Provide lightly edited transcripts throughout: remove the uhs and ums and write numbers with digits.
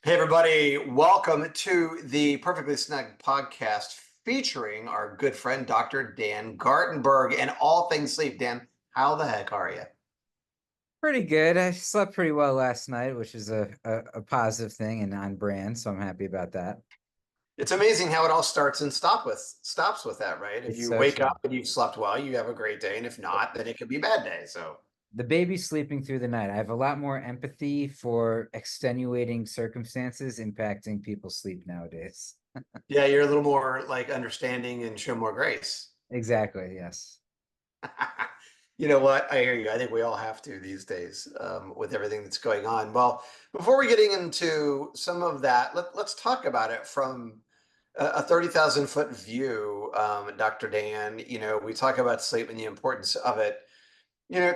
Hey, everybody, welcome to the Perfectly Snug podcast featuring our good friend, Dr. Dan Gartenberg, and all things sleep. Dan, how the heck are you? Pretty good. I slept pretty well last night, which is a positive thing and on brand, so I'm happy about that. It's amazing how it all starts and stops with that, right? If It's you so wake up true. and you've slept well, you have a great day, and if not, then it could be a bad day. So, The baby's sleeping through the night. I have a lot more empathy for extenuating circumstances impacting people's sleep nowadays. yeah, you're a little more like understanding and show more grace. Exactly, yes. You know what? I hear you. I think we all have to these days with everything that's going on. Well, before we getting into some of that, let's talk about it from a 30,000 foot view, Dr. Dan. We talk about sleep and the importance of it.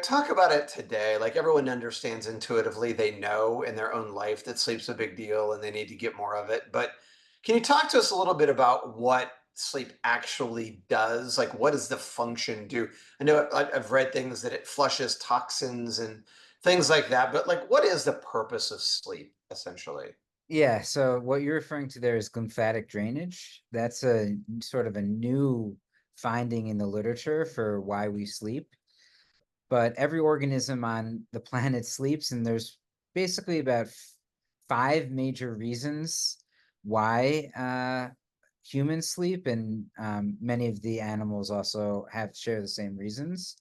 Talk about it today. Like everyone understands intuitively, they know in their own life that sleep's a big deal and they need to get more of it. But can you talk to us a little bit about what sleep actually does? Like, what does the function do? I know I've read things that it flushes toxins and things like that, but like, what is the purpose of sleep essentially? Yeah, so what you're referring to there is glymphatic drainage. That's a sort of a new finding in the literature for why we sleep. But every organism on the planet sleeps, and there's basically about five major reasons why humans sleep, and many of the animals also have share the same reasons.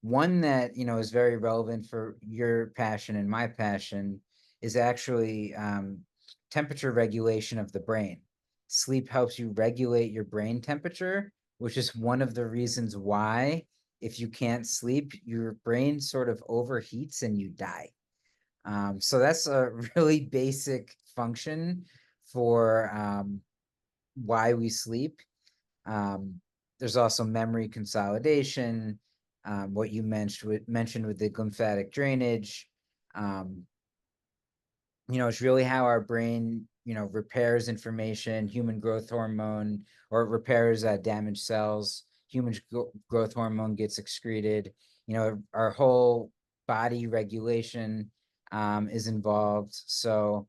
One that is very relevant for your passion and my passion is actually temperature regulation of the brain. Sleep helps you regulate your brain temperature, which is one of the reasons why if you can't sleep, your brain sort of overheats and you die. So that's a really basic function for why we sleep. Um, there's also memory consolidation, what you mentioned with the glymphatic drainage. Um, it's really how our brain, repairs information, human growth hormone, or it repairs damaged cells. Human growth hormone gets excreted. Our whole body regulation is involved. So,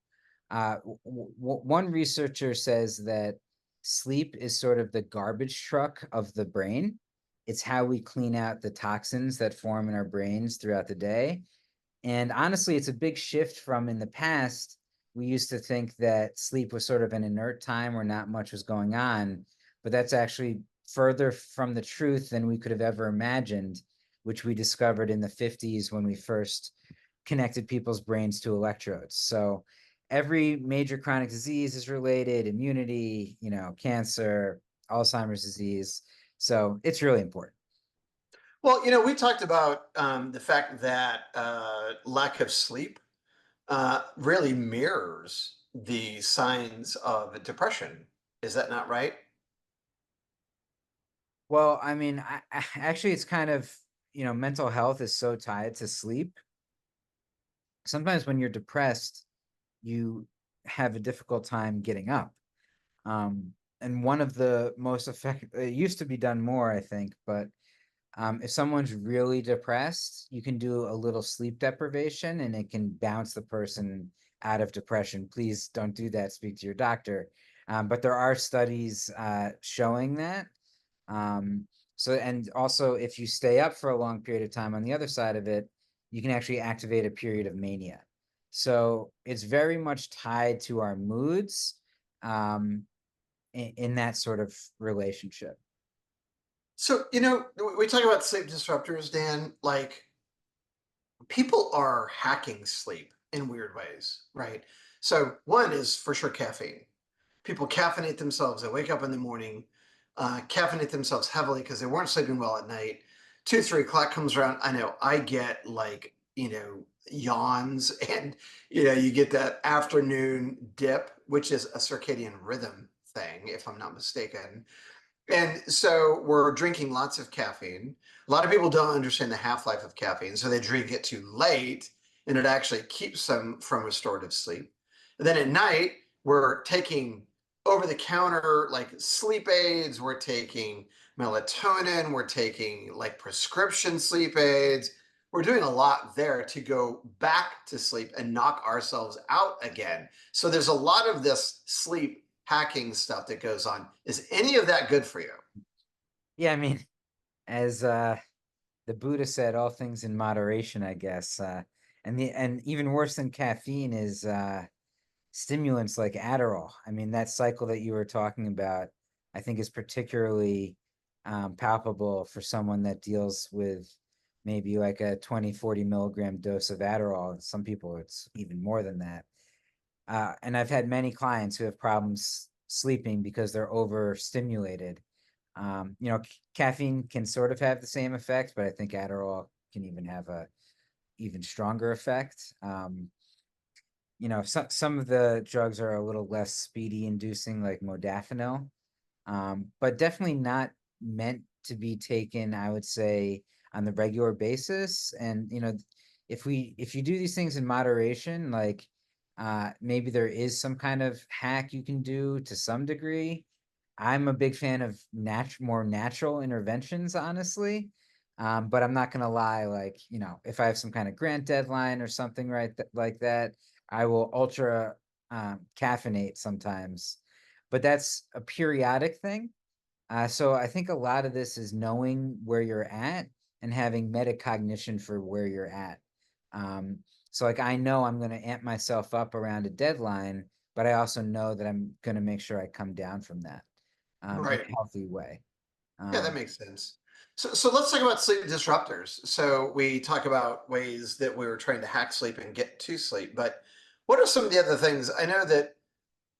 one researcher says that sleep is sort of the garbage truck of the brain. It's how we clean out the toxins that form in our brains throughout the day, and honestly, it's a big shift from in the past. We used to think that sleep was sort of an inert time where not much was going on, but that's actually further from the truth than we could have ever imagined, which we discovered in the 50s when we first connected people's brains to electrodes. So every major chronic disease is related, immunity, cancer, Alzheimer's disease. So it's really important. Well, we talked about the fact that lack of sleep really mirrors the signs of depression. Is that not right? Well, I mean, actually, it's kind of, mental health is so tied to sleep. Sometimes when you're depressed, you have a difficult time getting up. And one of the most effective, it used to be done more, I think, but if someone's really depressed, you can do a little sleep deprivation and it can bounce the person out of depression. Please don't do that. Speak to your doctor. But there are studies showing that. Um, and also, if you stay up for a long period of time on the other side of it, you can actually activate a period of mania. So it's very much tied to our moods um, in that sort of relationship. So, we talk about sleep disruptors, Dan. Like, people are hacking sleep in weird ways, right? So, one is for sure caffeine. People caffeinate themselves. They wake up in the morning, caffeinate themselves heavily because they weren't sleeping well at night. 2, 3 o'clock comes around. I know I get like, yawns and, you get that afternoon dip, which is a circadian rhythm thing, if I'm not mistaken. And so we're drinking lots of caffeine. A lot of people don't understand the half-life of caffeine, so they drink it too late, and it actually keeps them from restorative sleep. And then at night, we're taking over-the-counter like sleep aids, we're taking melatonin, we're taking like prescription sleep aids. we're doing a lot there to go back to sleep and knock ourselves out again. So there's a lot of this sleep hacking stuff that goes on. Is any of that good for you? Yeah, I mean, as the Buddha said, all things in moderation, I guess. And even worse than caffeine is stimulants like Adderall. I mean, that cycle that you were talking about, I think is particularly palpable for someone that deals with maybe like a 20, 40 milligram dose of Adderall. Some people, it's even more than that. And I've had many clients who have problems sleeping because they're overstimulated. Caffeine can sort of have the same effect, but I think Adderall can even have a even stronger effect. Some of the drugs are a little less speedy inducing, like modafinil, but definitely not meant to be taken, I would say, on the regular basis. And if you do these things in moderation, like maybe there is some kind of hack you can do to some degree. I'm a big fan of more natural interventions, honestly. But I'm not gonna lie, like, if I have some kind of grant deadline or something like that, I will ultra caffeinate sometimes. But that's a periodic thing. So I think a lot of this is knowing where you're at and having metacognition for where you're at. Um, so like I know I'm gonna amp myself up around a deadline, but I also know that I'm gonna make sure I come down from that in Right. a healthy way. Yeah, that Um, makes sense. So let's talk about sleep disruptors. So we talk about ways that we were trying to hack sleep and get to sleep, but what are some of the other things? I know that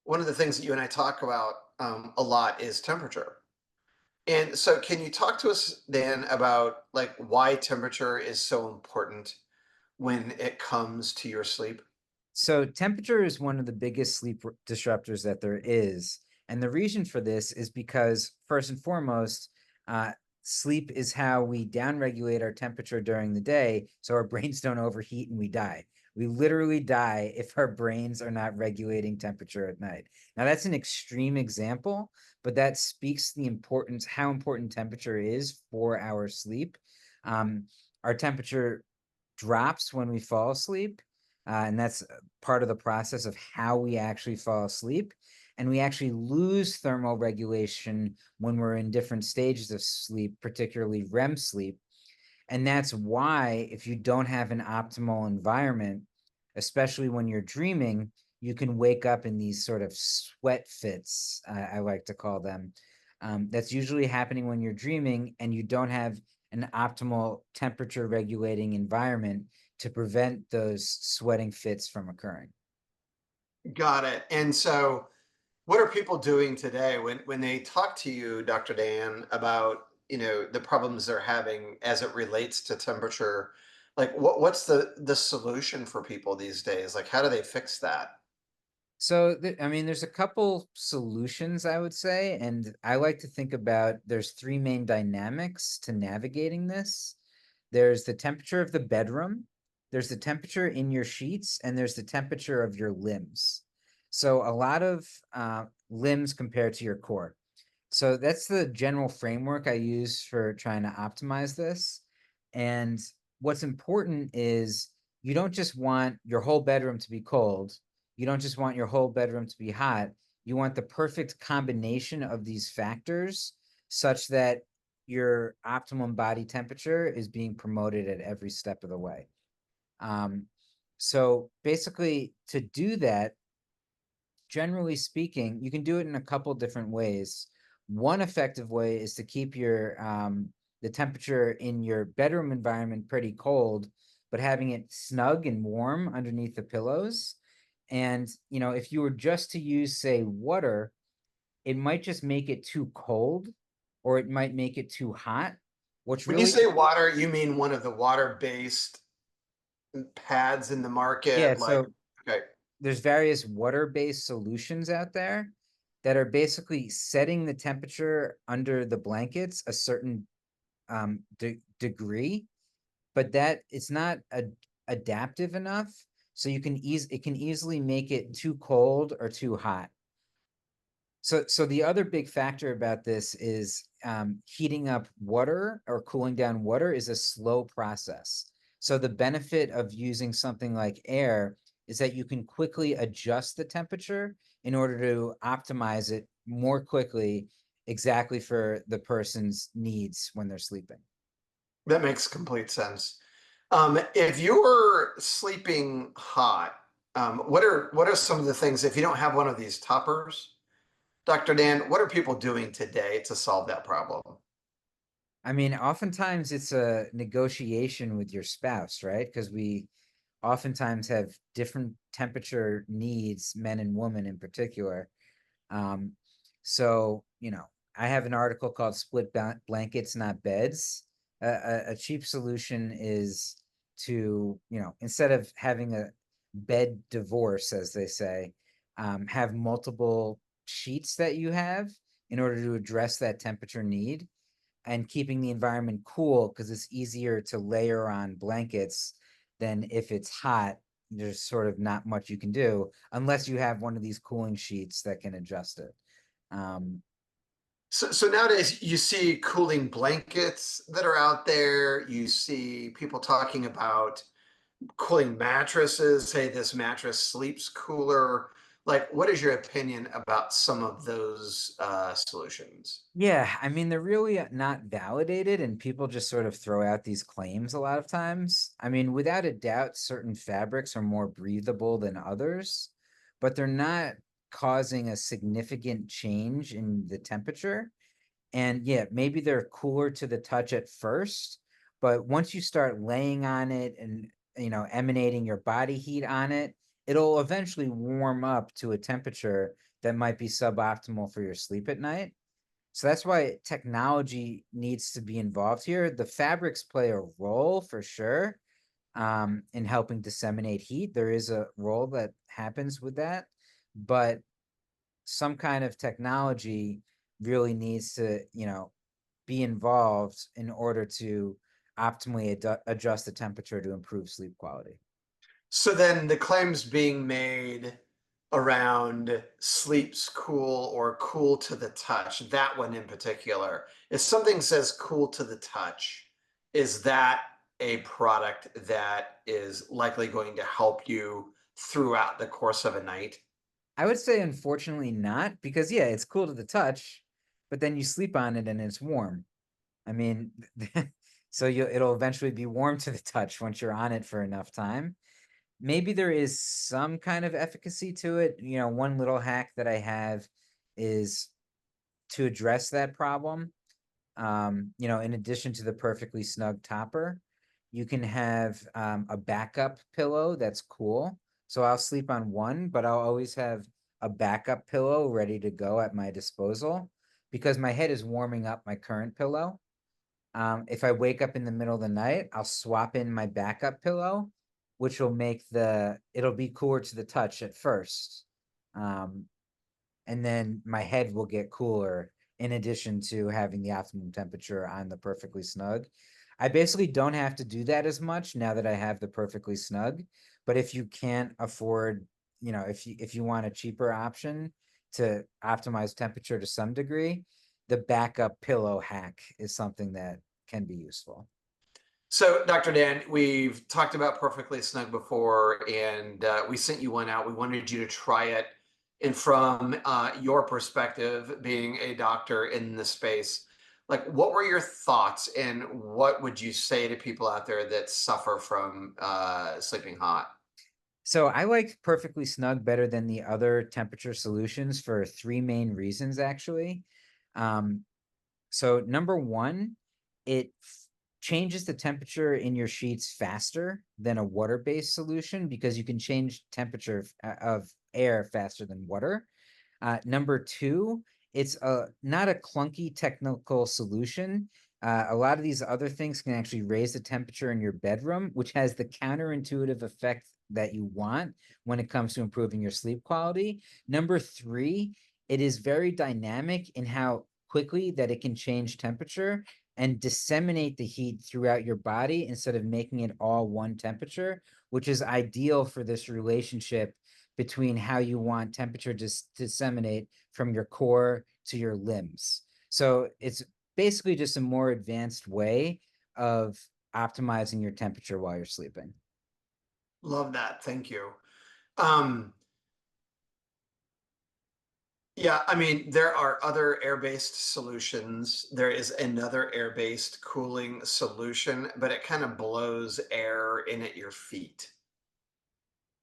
one of the things that you and I talk about a lot is temperature. And so can you talk to us, Dan, about like why temperature is so important when it comes to your sleep? So temperature is one of the biggest disruptors that there is. And the reason for this is because, first and foremost, uh, sleep is how we downregulate our temperature during the day so our brains don't overheat and we die. We literally die if our brains are not regulating temperature at night. Now, that's an extreme example, but that speaks to the importance, how important temperature is for our sleep. Um, our temperature drops when we fall asleep. And that's part of the process of how we actually fall asleep. And we actually lose thermal regulation when we're in different stages of sleep, particularly REM sleep. And that's why, if you don't have an optimal environment, especially when you're dreaming, you can wake up in these sort of sweat fits, I like to call them. That's usually happening when you're dreaming and you don't have an optimal temperature regulating environment to prevent those sweating fits from occurring. Got it. And so what are people doing today when they talk to you, Dr. Dan, about, the problems they're having as it relates to temperature? Like what's the solution for people these days? Like how do they fix that? So, I mean, there's a couple solutions, I would say, and I like to think about there's three main dynamics to navigating this. There's the temperature of the bedroom, there's the temperature in your sheets, and there's the temperature of your limbs. So, a lot of limbs compared to your core. So that's the general framework I use for trying to optimize this. And what's important is you don't just want your whole bedroom to be cold. You don't just want your whole bedroom to be hot. You want the perfect combination of these factors such that your optimum body temperature is being promoted at every step of the way. Um, so basically, to do that, generally speaking, you can do it in a couple different ways. One effective way is to keep your the temperature in your bedroom environment pretty cold, but having it snug and warm underneath the pillows. And if you were just to use, say, water, it might just make it too cold, or it might make it too hot. What's When you really say water, you mean one of the water-based pads in the Yeah, market, like so okay. there's various water-based solutions out there that are basically setting the temperature under the blankets a certain degree, but that it's not adaptive enough, so it can easily make it too cold or too hot. So the other big factor about this is heating up water or cooling down water is a slow process. So the benefit of using something like air is that you can quickly adjust the temperature in order to optimize it more quickly exactly for the person's needs when they're sleeping. That makes complete sense. If you're sleeping hot, what are some of the things if you don't have one of these toppers, Dr. Dan, what are people doing today to solve that problem? I mean, oftentimes it's a negotiation with your spouse, right? Because we oftentimes have different temperature needs, men and women in particular. Um, so, I have an article called Split Blankets, Not Beds. A cheap solution is to, instead of having a bed divorce, as they say, have multiple sheets that you have in order to address that temperature need and keeping the environment cool because it's easier to layer on blankets than if it's hot. There's sort of not much you can do unless you have one of these cooling sheets that can adjust it. Um, So nowadays you see cooling blankets that are out there. You see people talking about cooling mattresses. Hey, this mattress sleeps cooler. Like, what is your opinion about some of those solutions? yeah, I mean, they're really not validated, and people just sort of throw out these claims a lot of times. I mean, without a doubt, certain fabrics are more breathable than others, but they're not causing a significant change in the temperature. And yeah, maybe they're cooler to the touch at first, but once you start laying on it and emanating your body heat on it, it'll eventually warm up to a temperature that might be suboptimal for your sleep at night. So that's why technology needs to be involved here. The fabrics play a role for sure in helping disseminate heat. There is a role that happens with that, but some kind of technology really needs to, be involved in order to optimally adjust the temperature to improve sleep quality. So then the claims being made around sleeps cool or cool to the touch, that one in particular, if something says cool to the touch, is that a product that is likely going to help you throughout the course of a night? I would say, unfortunately, not because, yeah, it's cool to the touch, but then you sleep on it and it's warm. I mean, so it'll eventually be warm to the touch once you're on it for enough time. Maybe there is some kind of efficacy to it. One little hack that I have is to address that problem. In addition to the perfectly snug topper, you can have a backup pillow that's cool. So I'll sleep on one, but I'll always have a backup pillow ready to go at my disposal because my head is warming up my current pillow. If I wake up in the middle of the night, I'll swap in my backup pillow, which will it'll be cooler to the touch at first. Um, and then my head will get cooler in addition to having the optimum temperature on the perfectly snug. I basically don't have to do that as much now that I have the perfectly snug. But if you can't afford, if you want a cheaper option to optimize temperature to some degree, the backup pillow hack is something that can be useful. So, Dr. Dan, we've talked about Perfectly Snug before, and we sent you one out. We wanted you to try it. And from your perspective, being a doctor in the space, like what were your thoughts, and what would you say to people out there that suffer from sleeping hot? So I like perfectly snug better than the other temperature solutions for three main reasons, actually. Um, So number one, it changes the temperature in your sheets faster than a water-based solution because you can change temperature of air faster than water. Number two, it's not a clunky technical solution. A lot of these other things can actually raise the temperature in your bedroom, which has the counterintuitive effect that you want when it comes to improving your sleep quality. Number three, it is very dynamic in how quickly that it can change temperature and disseminate the heat throughout your body instead of making it all one temperature, which is ideal for this relationship between how you want temperature to disseminate from your core to your limbs. So it's basically just a more advanced way of optimizing your temperature while you're sleeping. Love that. Thank you. Um, yeah, I mean, there are other air-based solutions. There is another air-based cooling solution, but it kind of blows air in at your feet.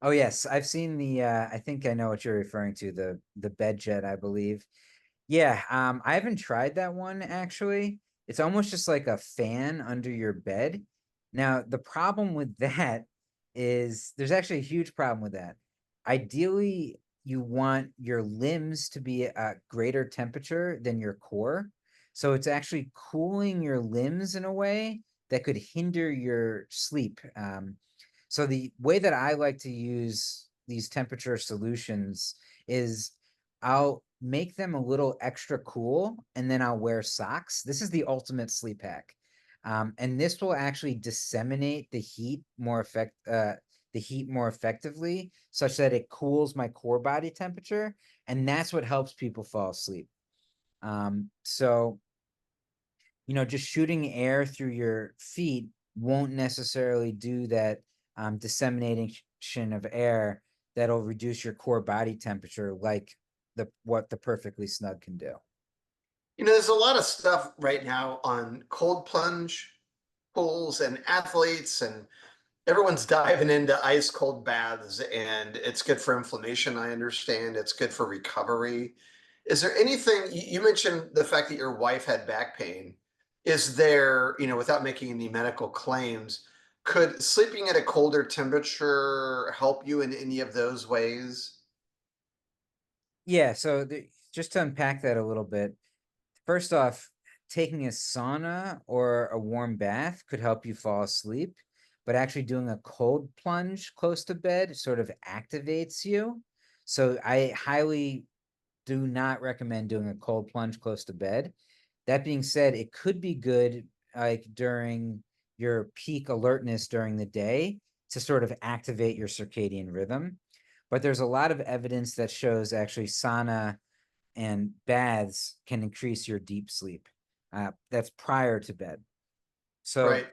Oh yes, I've seen the I think I know what you're referring to, the bed jet, I believe. Yeah, I haven't tried that one actually. It's almost just like a fan under your bed. Now, the problem with that is there's actually a huge problem with that. Ideally, you want your limbs to be at greater temperature than your core. So it's actually cooling your limbs in a way that could hinder your sleep. So the way that I like to use these temperature solutions is I'll make them a little extra cool and then I'll wear socks. This is the ultimate sleep hack. And this will actually disseminate the heat more effectively, such that it cools my core body temperature, and that's what helps people fall asleep. So just shooting air through your feet won't necessarily do that dissemination of air that'll reduce your core body temperature like what the perfectly snug can do. There's a lot of stuff right now on cold plunge pools and athletes, and everyone's diving into ice cold baths, and it's good for inflammation. I understand it's good for recovery. Is there anything you mentioned the fact that your wife had back pain? Is there, without making any medical claims, could sleeping at a colder temperature help you in any of those ways? Yeah, so just to unpack that a little bit, first off, taking a sauna or a warm bath could help you fall asleep, but actually doing a cold plunge close to bed sort of activates you. So I highly do not recommend doing a cold plunge close to bed. That being said, it could be good like during your peak alertness during the day to sort of activate your circadian rhythm. But there's a lot of evidence that shows actually sauna and baths can increase your deep sleep. That's prior to bed. So Right.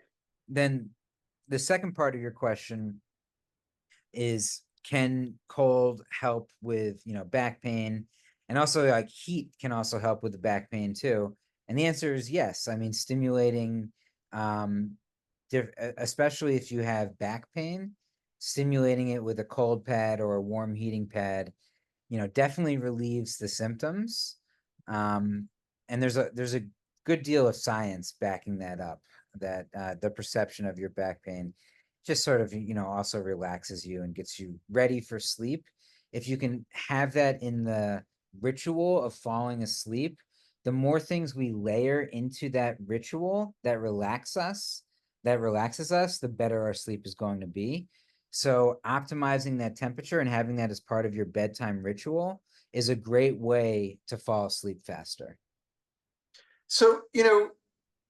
then the second part of your question is, can cold help with back pain, and also like heat can also help with the back pain too? And the answer is yes. I mean, stimulating um especially if you have back pain, stimulating it with a cold pad or a warm heating pad definitely relieves the symptoms. Um, and there's a good deal of science backing that up, that the perception of your back pain just sort of, also relaxes you and gets you ready for sleep. If you can have that in the ritual of falling asleep, the more things we layer into that ritual that relaxes us, the better our sleep is going to be. So optimizing that temperature and having that as part of your bedtime ritual is a great way to fall asleep faster. So, I,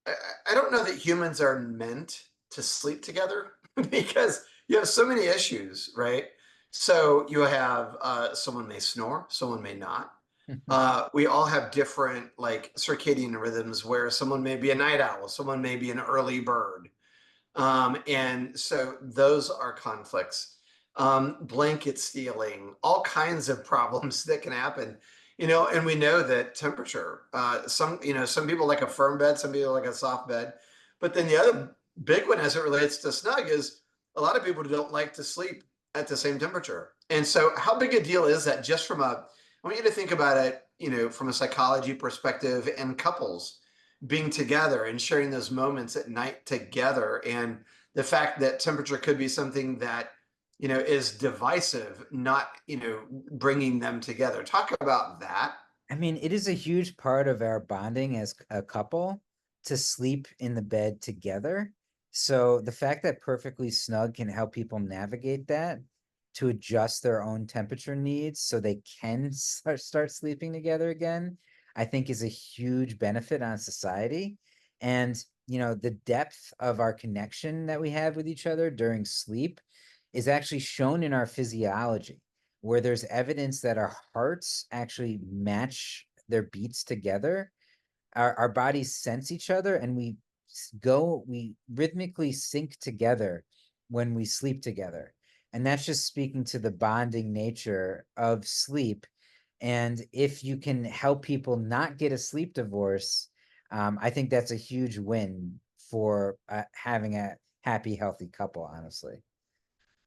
I don't know that humans are meant to sleep together because you have so many issues, right? So you have someone may snore, someone may not. We all have different like circadian rhythms where someone may be a night owl, someone may be an early bird. And so those are conflicts. Blanket stealing, all kinds of problems that can happen. And we know that temperature, some people like a firm bed, some people like a soft bed. But then the other big one as it relates to snug is a lot of people don't like to sleep at the same temperature. And so how big a deal is that just I want you to think about it, from a psychology perspective and couples being together and sharing those moments at night together, and the fact that temperature could be something that is divisive, not bringing them together. Talk about that. I mean, it is a huge part of our bonding as a couple to sleep in the bed together. So the fact that Perfectly Snug can help people navigate that to adjust their own temperature needs so they can start sleeping together again, I think is a huge benefit on society. And, the depth of our connection that we have with each other during sleep is actually shown in our physiology, where there's evidence that our hearts actually match their beats together. Our bodies sense each other, and we we rhythmically sync together when we sleep together. And that's just speaking to the bonding nature of sleep. And if you can help people not get a sleep divorce, I think that's a huge win for having a happy, healthy couple, honestly.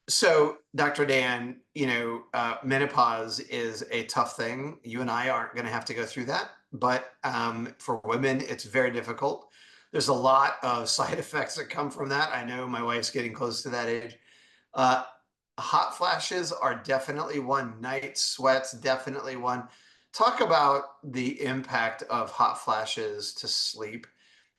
So, Dr. Dan, menopause is a tough thing. You and I aren't going to have to go through that, but for women, it's very difficult. There's a lot of side effects that come from that. I know my wife's getting close to that age. Uh, Hot flashes are definitely one. Night sweats, definitely one. Talk about the impact of hot flashes to sleep,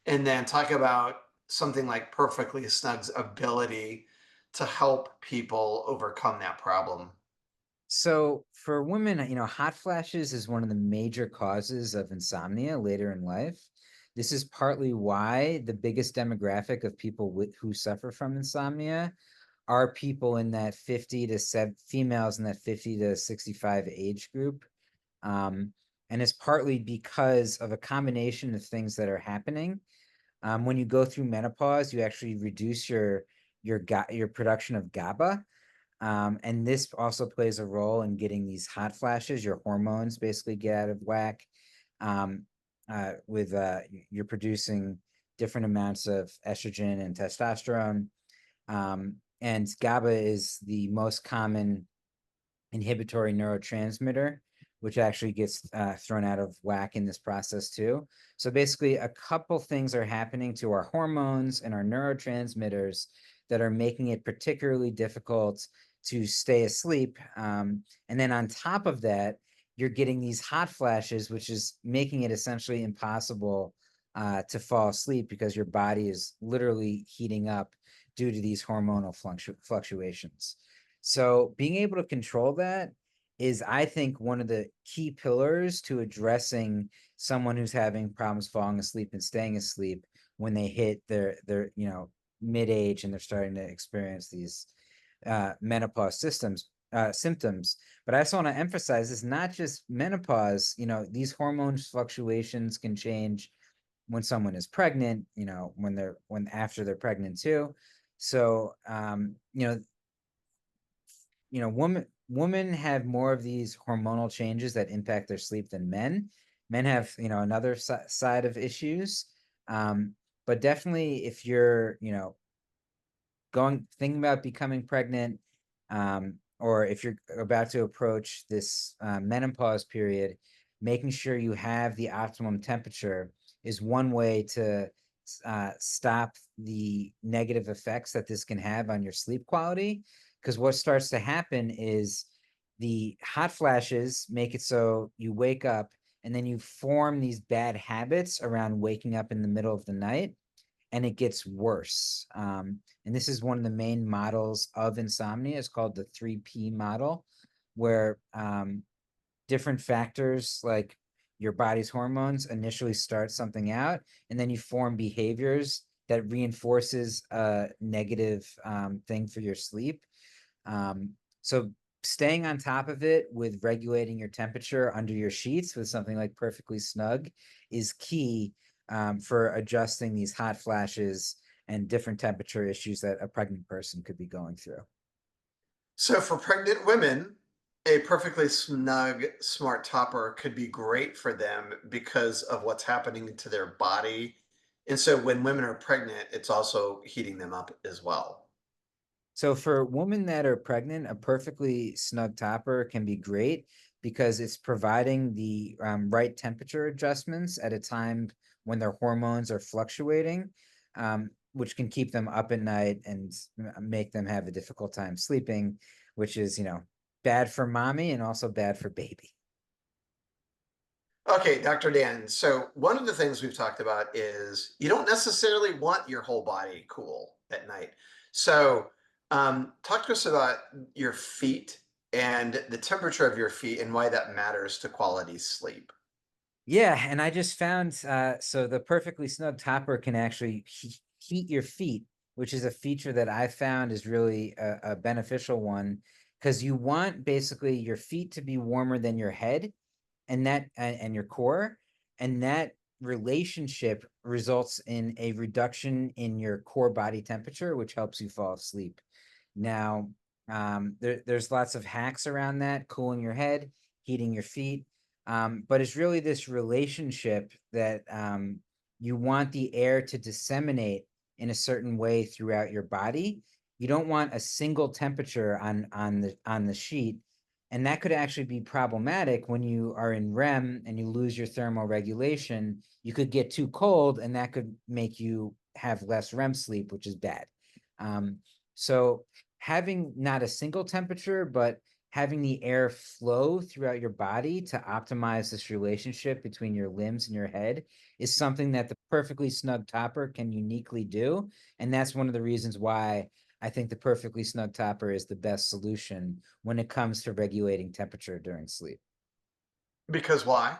and then talk about something like Perfectly Snug's ability to help people overcome that problem. So for women, hot flashes is one of the major causes of insomnia later in life. This is partly why the biggest demographic of people who suffer from insomnia are people in that 50 to 7 females in that 50 to 65 age group. Um, and it's partly because of a combination of things that are happening. When you go through menopause, you actually reduce your production of GABA, and this also plays a role in getting these hot flashes. Your hormones basically get out of whack. Um, with You're producing different amounts of estrogen and testosterone. And GABA is the most common inhibitory neurotransmitter, which actually gets thrown out of whack in this process too. So basically, a couple things are happening to our hormones and our neurotransmitters that are making it particularly difficult to stay asleep. And then on top of that, you're getting these hot flashes, which is making it essentially impossible to fall asleep because your body is literally heating up due to these hormonal fluctuations. So being able to control that is, I think, one of the key pillars to addressing someone who's having problems falling asleep and staying asleep when they hit their mid age and they're starting to experience these menopause symptoms. But I also want to emphasize it's not just menopause. These hormone fluctuations can change when someone is pregnant. When after they're pregnant too. So women have more of these hormonal changes that impact their sleep than men. Men have another side of issues, but definitely if you're thinking about becoming pregnant, or if you're about to approach this menopause period, making sure you have the optimum temperature is one way to stop the negative effects that this can have on your sleep quality. Because what starts to happen is the hot flashes make it so you wake up and then you form these bad habits around waking up in the middle of the night, and it gets worse. And this is one of the main models of insomnia. It's called the 3P model, where different factors like your body's hormones initially start something out, and then you form behaviors that reinforces a negative thing for your sleep. So staying on top of it with regulating your temperature under your sheets with something like Perfectly Snug is key for adjusting these hot flashes and different temperature issues that a pregnant person could be going through. So, for pregnant women, a Perfectly Snug smart topper could be great for them because of what's happening to their body. And so, when women are pregnant, it's also heating them up as well. So for women that are pregnant, a perfectly snug topper can be great because it's providing the right temperature adjustments at a time when their hormones are fluctuating, which can keep them up at night and make them have a difficult time sleeping, which is, bad for mommy and also bad for baby. Okay, Dr. Dan. So, one of the things we've talked about is you don't necessarily want your whole body cool at night. So, talk to us about your feet and the temperature of your feet and why that matters to quality sleep. Yeah, and I just found so the perfectly snug topper can actually heat your feet, which is a feature that I found is really a beneficial one because you want basically your feet to be warmer than your head and your core, and that relationship results in a reduction in your core body temperature, which helps you fall asleep. Now, there's lots of hacks around that, cooling your head, heating your feet. But it's really this relationship that you want the air to disseminate in a certain way throughout your body. You don't want a single temperature on the sheet, and that could actually be problematic when you are in REM and you lose your thermal regulation. You could get too cold, and that could make you have less REM sleep, which is bad. So having not a single temperature, but having the air flow throughout your body to optimize this relationship between your limbs and your head is something that the perfectly snug topper can uniquely do. And that's one of the reasons why I think the perfectly snug topper is the best solution when it comes to regulating temperature during sleep. Because why?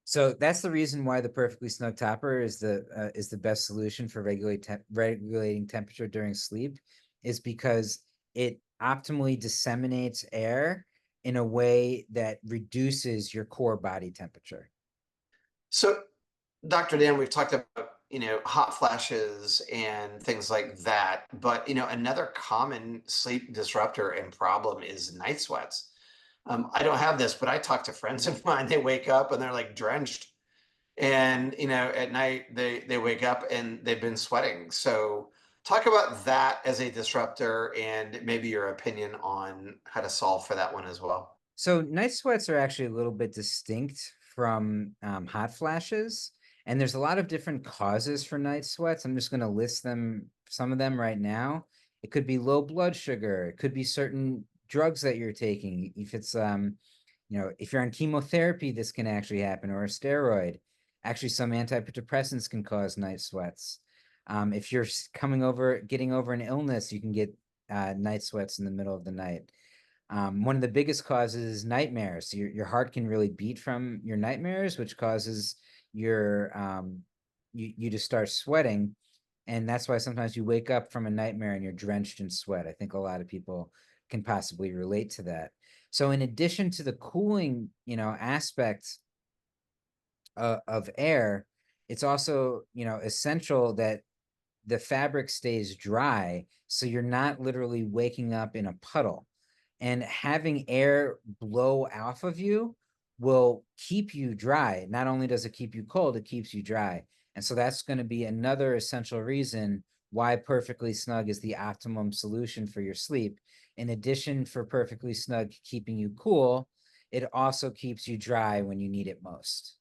So that's the reason why the perfectly snug topper is the best solution for regulating temperature during sleep, is because it optimally disseminates air in a way that reduces your core body temperature. So, Dr. Dan, we've talked about, hot flashes and things like that. But, another common sleep disruptor and problem is night sweats. I don't have this, but I talk to friends of mine. They wake up and they're like drenched. And, at night they wake up and they've been sweating. So, talk about that as a disruptor and maybe your opinion on how to solve for that one as well. So night sweats are actually a little bit distinct from hot flashes, and there's a lot of different causes for night sweats. I'm just going to list them, some of them right now. It could be low blood sugar. It could be certain drugs that you're taking. If it's if you're on chemotherapy, this can actually happen, or a steroid. Actually, some antidepressants can cause night sweats. If you're getting over an illness, you can get night sweats in the middle of the night. One of the biggest causes is nightmares. Your heart can really beat from your nightmares, which causes you to start sweating. And that's why sometimes you wake up from a nightmare and you're drenched in sweat. I think a lot of people can possibly relate to that. So in addition to the cooling, aspect of air, it's also, essential that the fabric stays dry so you're not literally waking up in a puddle. And having air blow off of you will keep you dry. Not only does it keep you cold, it keeps you dry. And so that's going to be another essential reason why perfectly snug is the optimum solution for your sleep. In addition, for perfectly snug keeping you cool, it also keeps you dry when you need it most.